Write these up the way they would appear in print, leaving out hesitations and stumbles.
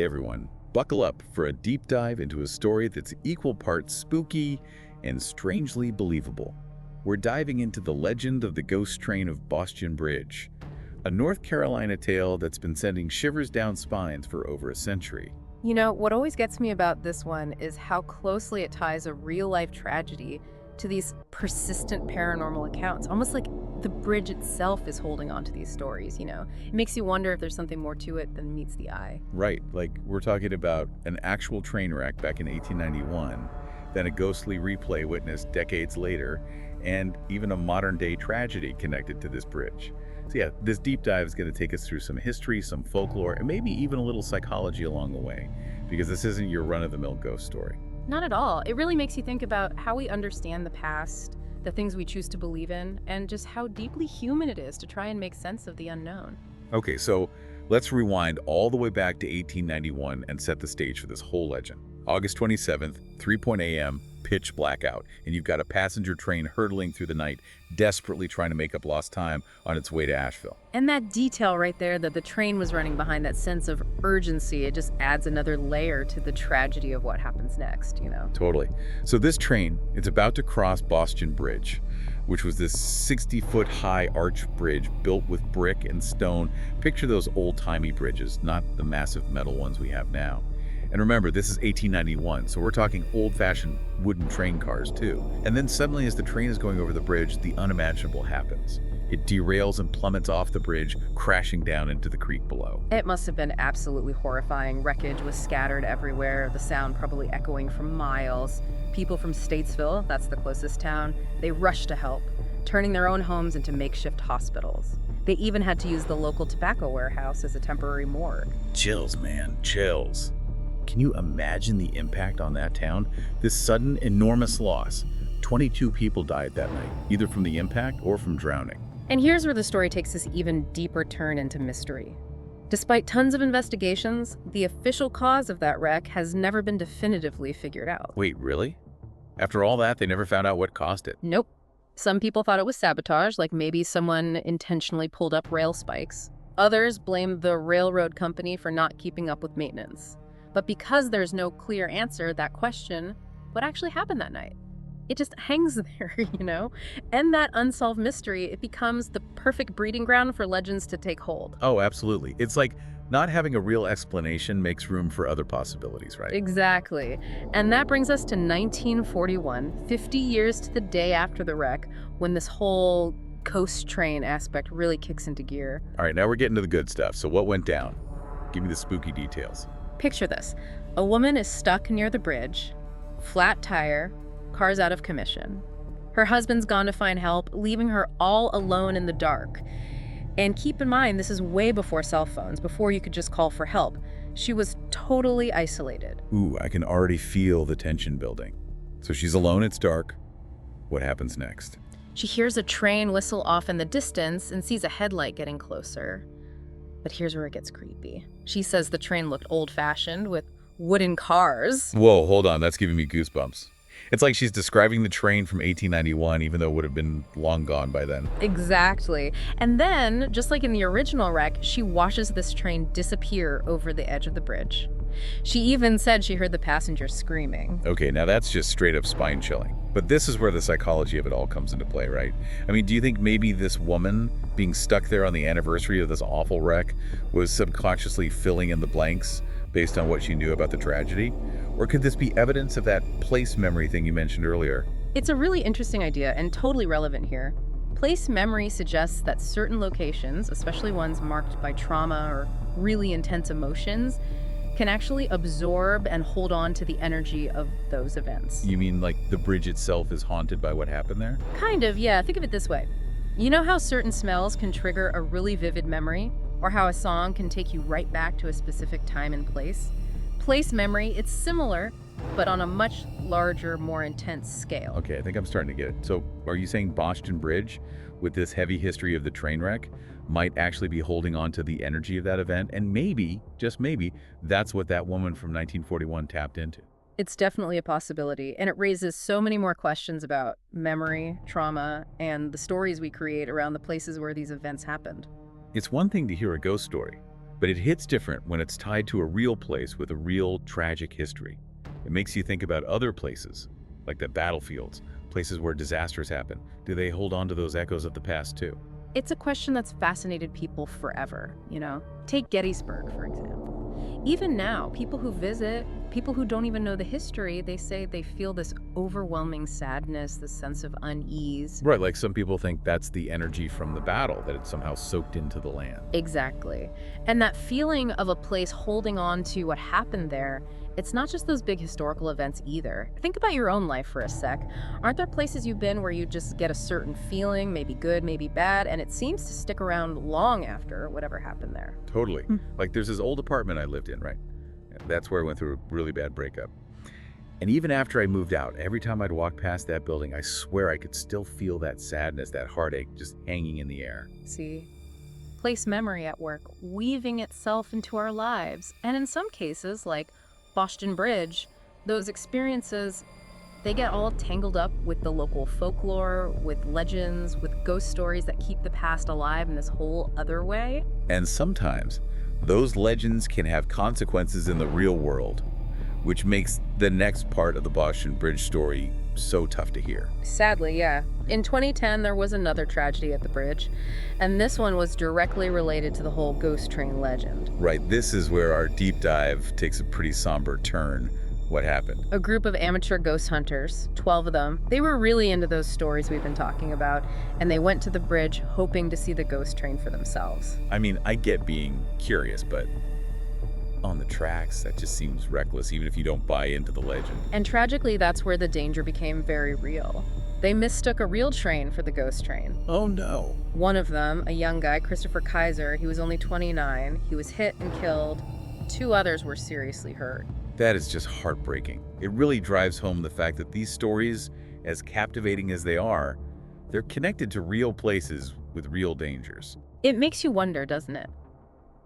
everyone, buckle up for a deep dive into a story that's equal parts spooky and strangely believable. We're diving into the legend of the ghost train of Bostian Bridge, a North Carolina tale that's been sending shivers down spines for over a century. You know, what always gets me about this one is how closely it ties a real-life tragedy to these persistent paranormal accounts, almost like the bridge itself is holding on to these stories, you know? It makes you wonder if there's something more to it than meets the eye. Right, like we're talking about an actual train wreck back in 1891, then a ghostly replay witnessed decades later, and even a modern-day tragedy connected to this bridge. So yeah, this deep dive is going to take us through some history, some folklore, and maybe even a little psychology along the way, because this isn't your run-of-the-mill ghost story. Not at all. It really makes you think about how we understand the past, the things we choose to believe in, and just how deeply human it is to try and make sense of the unknown. Okay, so let's rewind all the way back to 1891 and set the stage for this whole legend. August 27th, 3 a.m., pitch blackout, and you've got a passenger train hurtling through the night, desperately trying to make up lost time on its way to Asheville. And that detail right there, that the train was running behind, that sense of urgency, it just adds another layer to the tragedy of what happens next, you know? Totally. So this train, it's about to cross Bostian Bridge, which was this 60-foot high arch bridge built with brick and stone. Picture those old-timey bridges, not the massive metal ones we have now. And remember, this is 1891, so we're talking old-fashioned wooden train cars too. And then suddenly, as the train is going over the bridge, the unimaginable happens. It derails and plummets off the bridge, crashing down into the creek below. It must have been absolutely horrifying. Wreckage was scattered everywhere, the sound probably echoing for miles. People from Statesville, that's the closest town, they rushed to help, turning their own homes into makeshift hospitals. They even had to use the local tobacco warehouse as a temporary morgue. Chills, man, chills. Can you imagine the impact on that town? This sudden, enormous loss. 22 people died that night, either from the impact or from drowning. And here's where the story takes this even deeper turn into mystery. Despite tons of investigations, the official cause of that wreck has never been definitively figured out. Wait, really? After all that, they never found out what caused it? Nope. Some people thought it was sabotage, like maybe someone intentionally pulled up rail spikes. Others blamed the railroad company for not keeping up with maintenance. But because there's no clear answer, that question, what actually happened that night? It just hangs there, you know? And that unsolved mystery, it becomes the perfect breeding ground for legends to take hold. Oh, absolutely. It's like not having a real explanation makes room for other possibilities, right? Exactly. And that brings us to 1941, 50 years to the day after the wreck, when this whole ghost train aspect really kicks into gear. All right, now we're getting to the good stuff. So what went down? Give me the spooky details. Picture this. A woman is stuck near the bridge, flat tire, car's out of commission. Her husband's gone to find help, leaving her all alone in the dark. And keep in mind, this is way before cell phones, before you could just call for help. She was totally isolated. Ooh, I can already feel the tension building. So she's alone, it's dark. What happens next? She hears a train whistle off in the distance and sees a headlight getting closer. But here's where it gets creepy. She says the train looked old-fashioned with wooden cars. Whoa, hold on, that's giving me goosebumps. It's like she's describing the train from 1891, even though it would have been long gone by then. Exactly. And then, just like in the original wreck, she watches this train disappear over the edge of the bridge. She even said she heard the passengers screaming. Okay, now that's just straight up spine chilling. But this is where the psychology of it all comes into play, right? I mean, do you think maybe this woman being stuck there on the anniversary of this awful wreck was subconsciously filling in the blanks based on what she knew about the tragedy? Or could this be evidence of that place memory thing you mentioned earlier? It's a really interesting idea and totally relevant here. Place memory suggests that certain locations, especially ones marked by trauma or really intense emotions, can actually absorb and hold on to the energy of those events. You mean like the bridge itself is haunted by what happened there? Kind of, yeah. Think of it this way. You know how certain smells can trigger a really vivid memory? Or how a song can take you right back to a specific time and place? Place memory, it's similar, but on a much larger, more intense scale. Okay, I think I'm starting to get it. So are you saying Bostian Bridge, with this heavy history of the train wreck, might actually be holding on to the energy of that event? And maybe, just maybe, that's what that woman from 1941 tapped into. It's definitely a possibility, and it raises so many more questions about memory, trauma, and the stories we create around the places where these events happened. It's one thing to hear a ghost story, But it hits different when it's tied to a real place with a real tragic history. It makes you think about other places, like the battlefields, places where disasters happen. Do they hold on to those echoes of the past too? It's a question that's fascinated people forever, Take Gettysburg, for example. Even now, people who visit, people who don't even know the history, they say they feel this overwhelming sadness, this sense of unease. Right, like some people think that's the energy from the battle, that it's somehow soaked into the land. Exactly. And that feeling of a place holding on to what happened there, it's not just those big historical events either. Think about your own life for a sec. Aren't there places you've been where you just get a certain feeling, maybe good, maybe bad, and it seems to stick around long after whatever happened there? Totally. Like there's this old apartment I lived in, right? That's where I went through a really bad breakup. And even after I moved out, every time I'd walk past that building, I swear I could still feel that sadness, that heartache just hanging in the air. See? Place memory at work, weaving itself into our lives. And in some cases, like Boston Bridge, those experiences, they get all tangled up with the local folklore, with legends, with ghost stories that keep the past alive in this whole other way. And sometimes those legends can have consequences in the real world, which makes the next part of the Bostian Bridge story so tough to hear. Sadly, yeah. In 2010, there was another tragedy at the bridge, and this one was directly related to the whole ghost train legend. Right, this is where our deep dive takes a pretty somber turn. What happened? A group of amateur ghost hunters, 12 of them, they were really into those stories we've been talking about, and they went to the bridge hoping to see the ghost train for themselves. I mean, I get being curious, but on the tracks, that just seems reckless, even if you don't buy into the legend. And tragically, that's where the danger became very real. They mistook a real train for the ghost train. Oh no. One of them, a young guy, Christopher Kaiser, he was only 29. He was hit and killed. 2 others were seriously hurt. That is just heartbreaking. It really drives home the fact that these stories, as captivating as they are, they're connected to real places with real dangers. It makes you wonder, doesn't it?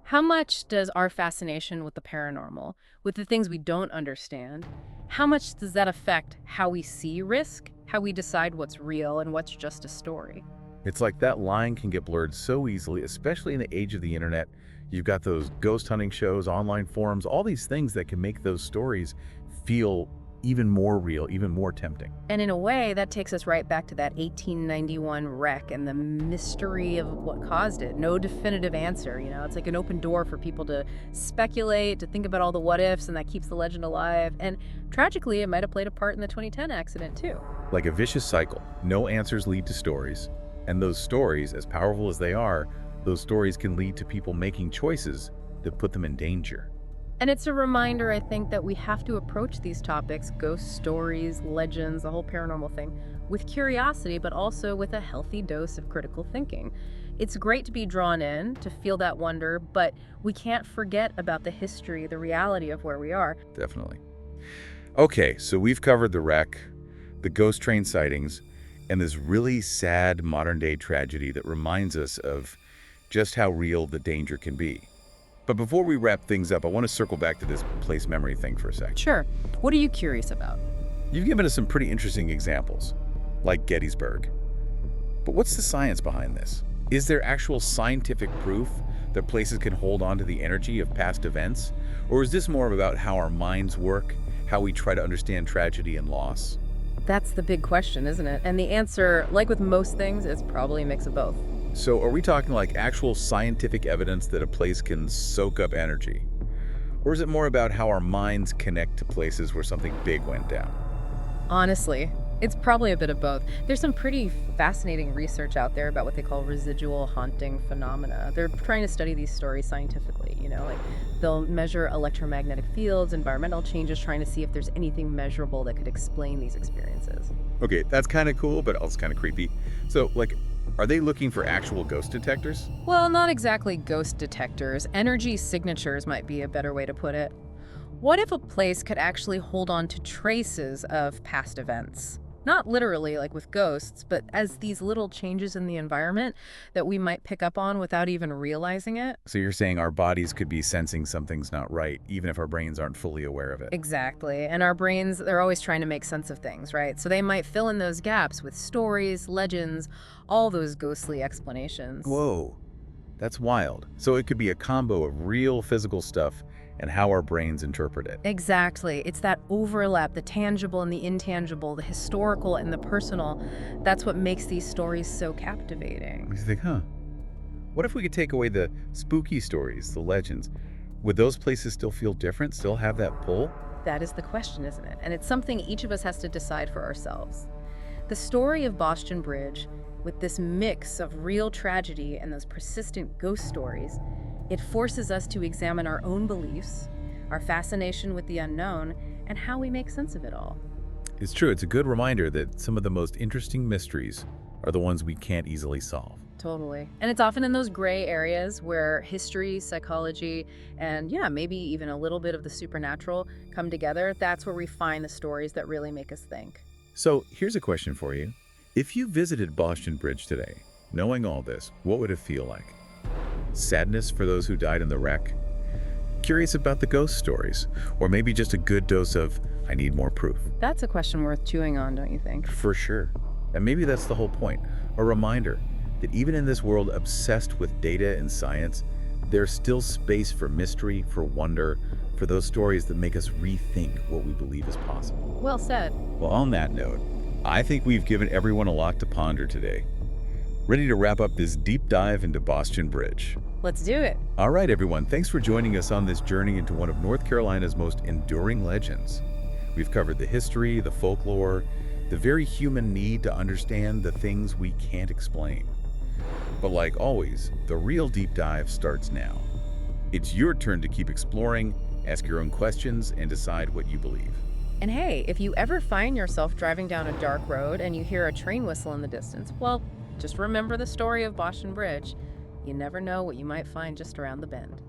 How much does our fascination with the paranormal, with the things we don't understand, how much does that affect how we see risk, how we decide what's real and what's just a story? It's like that line can get blurred so easily, especially in the age of the internet. You've got those ghost hunting shows, online forums, all these things that can make those stories feel even more real, even more tempting. And in a way, that takes us right back to that 1891 wreck and the mystery of what caused it. No definitive answer, It's like an open door for people to speculate, to think about all the what ifs, and that keeps the legend alive. And tragically, it might have played a part in the 2010 accident, too. Like a vicious cycle. No answers lead to stories. And those stories, as powerful as they are, those stories can lead to people making choices that put them in danger. And it's a reminder, I think, that we have to approach these topics, ghost stories, legends, the whole paranormal thing, with curiosity, but also with a healthy dose of critical thinking. It's great to be drawn in, to feel that wonder, but we can't forget about the history, the reality of where we are. Definitely. Okay, so we've covered the wreck, the ghost train sightings, and this really sad modern-day tragedy that reminds us of just how real the danger can be. But before we wrap things up, I want to circle back to this place memory thing for a sec. Sure. What are you curious about? You've given us some pretty interesting examples, like Gettysburg. But what's the science behind this? Is there actual scientific proof that places can hold on to the energy of past events? Or is this more about how our minds work, how we try to understand tragedy and loss? That's the big question, isn't it? And the answer, like with most things, is probably a mix of both. So are we talking like actual scientific evidence that a place can soak up energy? Or is it more about how our minds connect to places where something big went down? Honestly, it's probably a bit of both. There's some pretty fascinating research out there about what they call residual haunting phenomena. They're trying to study these stories scientifically, like they'll measure electromagnetic fields, environmental changes, trying to see if there's anything measurable that could explain these experiences. Okay, that's kind of cool, but also kind of creepy. So, are they looking for actual ghost detectors? Well, not exactly ghost detectors. Energy signatures might be a better way to put it. What if a place could actually hold on to traces of past events? Not literally like with ghosts, but as these little changes in the environment that we might pick up on without even realizing it. So you're saying our bodies could be sensing something's not right, even if our brains aren't fully aware of it? Exactly. And our brains, they're always trying to make sense of things, right? So they might fill in those gaps with stories, legends, all those ghostly explanations. Whoa. That's wild. So it could be a combo of real physical stuff and how our brains interpret it. Exactly. It's that overlap, the tangible and the intangible, the historical and the personal. That's what makes these stories so captivating. You think, huh? What if we could take away the spooky stories, the legends? Would those places still feel different, still have that pull? That is the question, isn't it? And it's something each of us has to decide for ourselves. The story of Bostian Bridge, with this mix of real tragedy and those persistent ghost stories, it forces us to examine our own beliefs, our fascination with the unknown, and how we make sense of it all. It's true. It's a good reminder that some of the most interesting mysteries are the ones we can't easily solve. Totally. And it's often in those gray areas where history, psychology, and yeah, maybe even a little bit of the supernatural come together. That's where we find the stories that really make us think. So here's a question for you. If you visited Bostian Bridge today, knowing all this, what would it feel like? Sadness for those who died in the wreck? Curious about the ghost stories? Or maybe just a good dose of, I need more proof? That's a question worth chewing on, don't you think? For sure. And maybe that's the whole point. A reminder that even in this world obsessed with data and science, there's still space for mystery, for wonder, for those stories that make us rethink what we believe is possible. Well said. Well, on that note, I think we've given everyone a lot to ponder today. Ready to wrap up this deep dive into Bostian Bridge? Let's do it. All right, everyone, thanks for joining us on this journey into one of North Carolina's most enduring legends. We've covered the history, the folklore, the very human need to understand the things we can't explain. But like always, the real deep dive starts now. It's your turn to keep exploring, ask your own questions, and decide what you believe. And hey, if you ever find yourself driving down a dark road and you hear a train whistle in the distance, well, just remember the story of Bostian Bridge. You never know what you might find just around the bend.